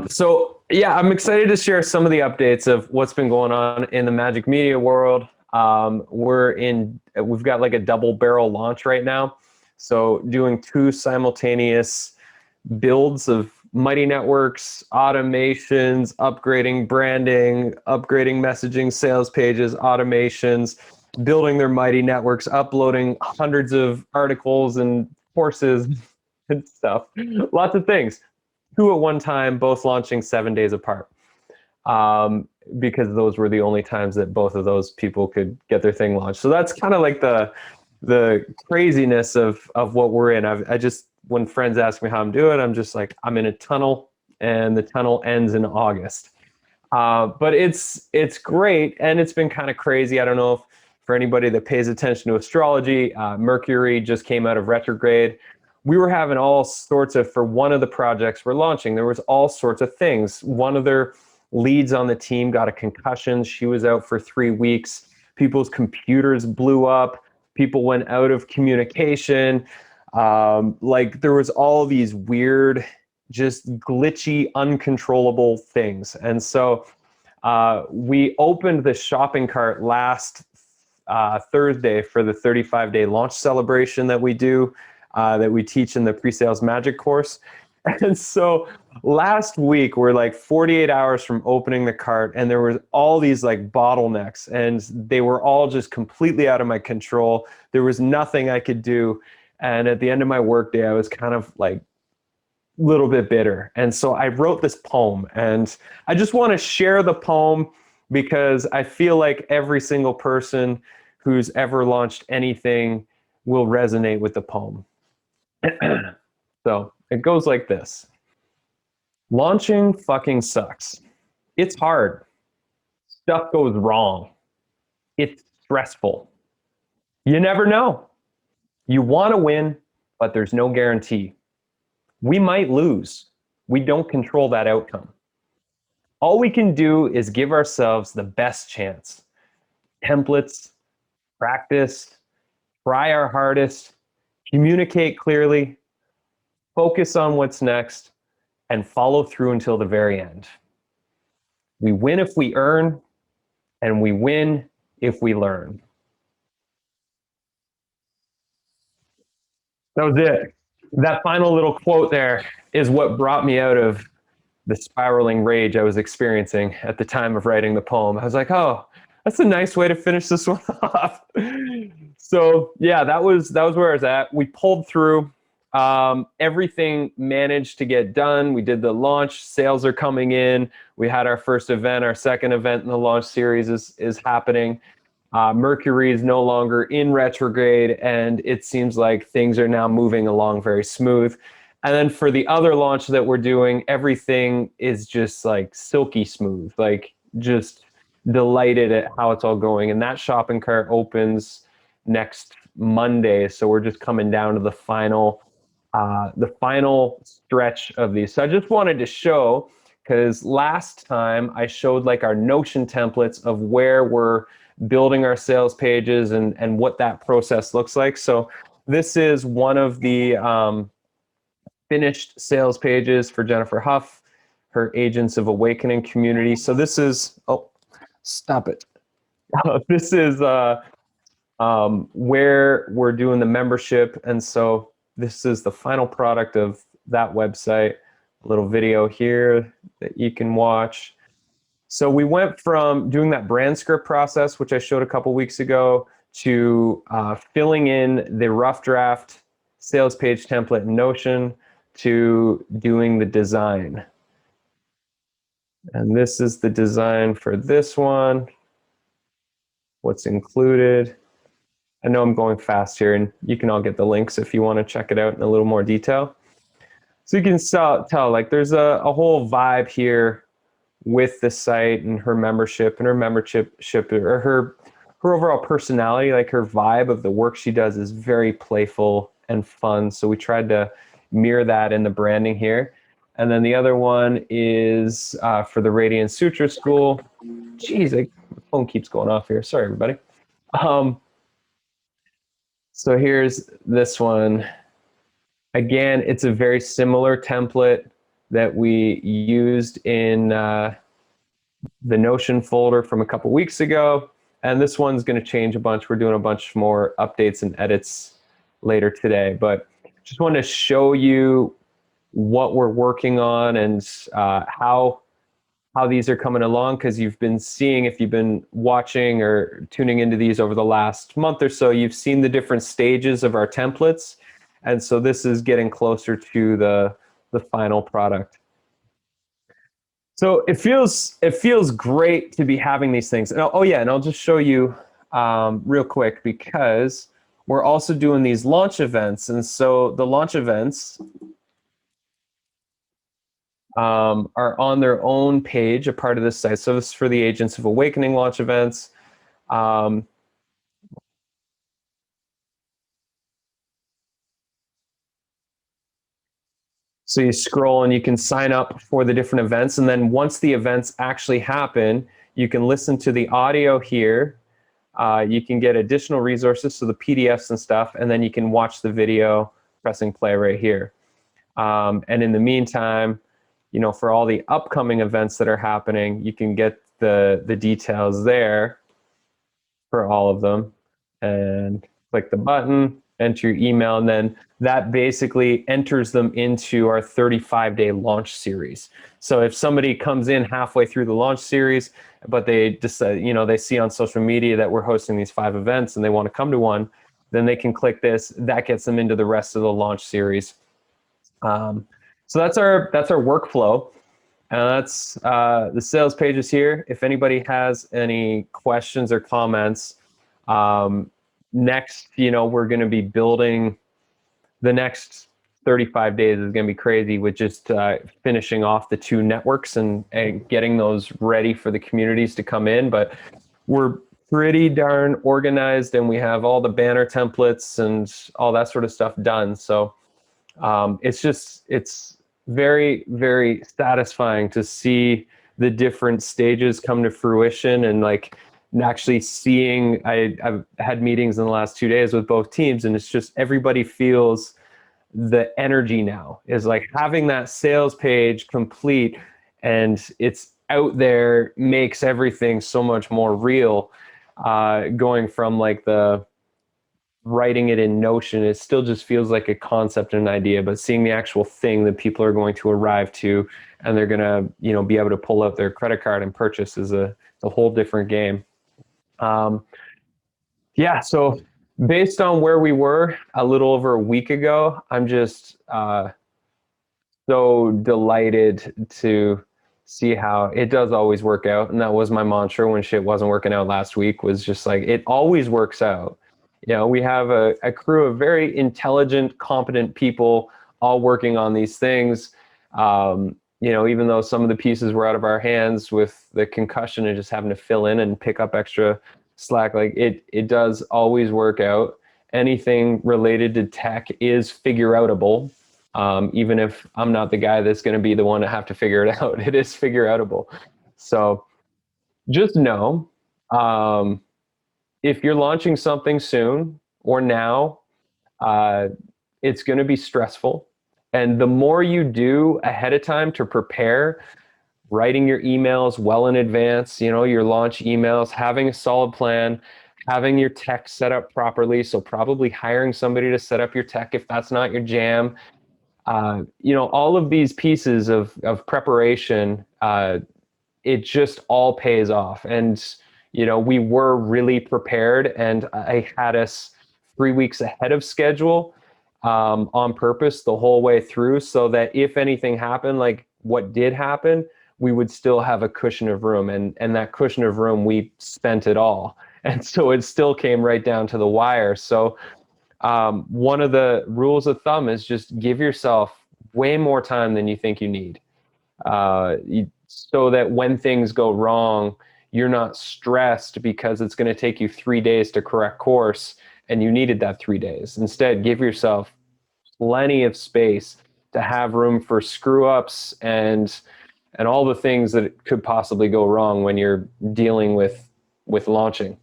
So yeah, I'm excited to share some of the updates of what's been going on in the Magic Media world. We've got like a double barrel launch right now. So doing two simultaneous builds of Mighty Networks, automations, upgrading branding, upgrading messaging, sales pages, automations, building their Mighty Networks, uploading hundreds of articles and courses and stuff. Lots of things. Two at one time, both launching 7 days apart. Um, because those were the only times that both of those people could get their thing launched. So that's kind of like the craziness of what we're in. I just, when friends ask me how I'm doing, I'm just like, I'm in a tunnel, and the tunnel ends in August. But it's great, and it's been kind of crazy. I don't know if for anybody that pays attention to astrology, Mercury just came out of retrograde. We were having all sorts of, for one of the projects we're launching, there was all sorts of things. One of their leads on the team got a concussion. She was out for 3 weeks. People's computers blew up. People went out of communication. Like there was all these weird, just glitchy, uncontrollable things. And so we opened the shopping cart last Thursday for the 35-day launch celebration that we do, that we teach in the pre-sales MAJIK course. And so last week we're like 48 hours from opening the cart, and there was all these like bottlenecks, and they were all just completely out of my control. There was nothing I could do. And at the end of my workday, I was kind of like a little bit bitter. And so I wrote this poem, and I just want to share the poem because I feel like every single person who's ever launched anything will resonate with the poem. So it goes like this. Launching fucking sucks. It's hard. Stuff goes wrong. It's stressful. You never know. You want to win, but there's no guarantee. We might lose. We don't control that outcome. All we can do is give ourselves the best chance. Templates, practice, try our hardest, communicate clearly, focus on what's next, and follow through until the very end. We win if we earn, and we win if we learn. That was it. That final little quote there is what brought me out of the spiraling rage I was experiencing at the time of writing the poem. I was like, oh, that's a nice way to finish this one off. So yeah, that was where I was at. We pulled through. Everything managed to get done. We did the launch. Sales are coming in. We had our first event. Our second event in the launch series is happening. Mercury is no longer in retrograde, and it seems like things are now moving along very smooth. And then for the other launch that we're doing, everything is just like silky smooth, like just delighted at how it's all going. And that shopping cart opens next Monday. So we're just coming down to the final stretch of these. So I just wanted to show, because last time I showed like our Notion templates of where we're building our sales pages and what that process looks like. So this is one of the finished sales pages for Jennifer Huff, her Agents of Awakening community. So this is, oh, stop it. This is where we're doing the membership. And so this is the final product of that website. A little video here that you can watch. So we went from doing that brand script process, which I showed a couple weeks ago, to filling in the rough draft sales page template in Notion, to doing the design. And this is the design for this one, what's included. I know I'm going fast here, and you can all get the links if you want to check it out in a little more detail. So you can tell like there's a whole vibe here with the site and her membership, or her overall personality, like her vibe of the work she does is very playful and fun. So we tried to mirror that in the branding here. And then the other one is for the Radiant Sutra School. Geez, my phone keeps going off here. Sorry, everybody. So here's this one. Again, it's a very similar template that we used in the Notion folder from a couple weeks ago. And this one's going to change a bunch. We're doing a bunch more updates and edits later today, but just want to show you what we're working on and how these are coming along, because you've been seeing, if you've been watching or tuning into these over the last month or so, you've seen the different stages of our templates. And so this is getting closer to the final product. So it feels great to be having these things. And oh yeah, and I'll just show you real quick, because we're also doing these launch events. And so the launch events are on their own page, a part of this site. So this is for the Agents of Awakening launch events. So you scroll and you can sign up for the different events. And then once the events actually happen, you can listen to the audio here. You can get additional resources, so the PDFs and stuff, and then you can watch the video pressing play right here. And in the meantime, you know, for all the upcoming events that are happening, you can get the details there for all of them, and click the button, enter your email, and then that basically enters them into our 35-day launch series. So if somebody comes in halfway through the launch series, but they decide, you know, they see on social media that we're hosting these 5 events and they want to come to one, then they can click this. That gets them into the rest of the launch series. So that's our workflow. And that's the sales pages here. If anybody has any questions or comments, next, you know, we're going to be building, the next 35 days is going to be crazy with just finishing off the 2 networks and getting those ready for the communities to come in. But we're pretty darn organized, and we have all the banner templates and all that sort of stuff done. So it's very, very satisfying to see the different stages come to fruition, and like actually seeing, I've had meetings in the last 2 days with both teams, and it's just everybody feels the energy now, is like having that sales page complete and it's out there makes everything so much more real. Going from like the writing it in Notion, it still just feels like a concept and an idea, but seeing the actual thing that people are going to arrive to and they're going to, you know, be able to pull out their credit card and purchase is a whole different game. Yeah, so based on where we were a little over a week ago, I'm just so delighted to see how it does always work out. And that was my mantra when shit wasn't working out last week, was just like, it always works out. You know, we have a crew of very intelligent, competent people all working on these things. You know, even though some of the pieces were out of our hands with the concussion and just having to fill in and pick up extra slack, like it does always work out. Anything related to tech is figure outable. Even if I'm not the guy that's going to be the one to have to figure it out, it is figure outable. So just know, if you're launching something soon or now, it's going to be stressful. And the more you do ahead of time to prepare, writing your emails well in advance, you know, your launch emails, having a solid plan, having your tech set up properly. So probably hiring somebody to set up your tech if that's not your jam. You know, all of these pieces of preparation, it just all pays off. And, you know, we were really prepared, and I had us 3 weeks ahead of schedule on purpose the whole way through, so that if anything happened, like what did happen, we would still have a cushion of room. And that cushion of room, we spent it all. And so it still came right down to the wire. So one of the rules of thumb is just give yourself way more time than you think you need, so that when things go wrong, you're not stressed because it's going to take you 3 days to correct course and you needed that 3 days. Instead, give yourself plenty of space to have room for screw ups and all the things that could possibly go wrong when you're dealing with launching.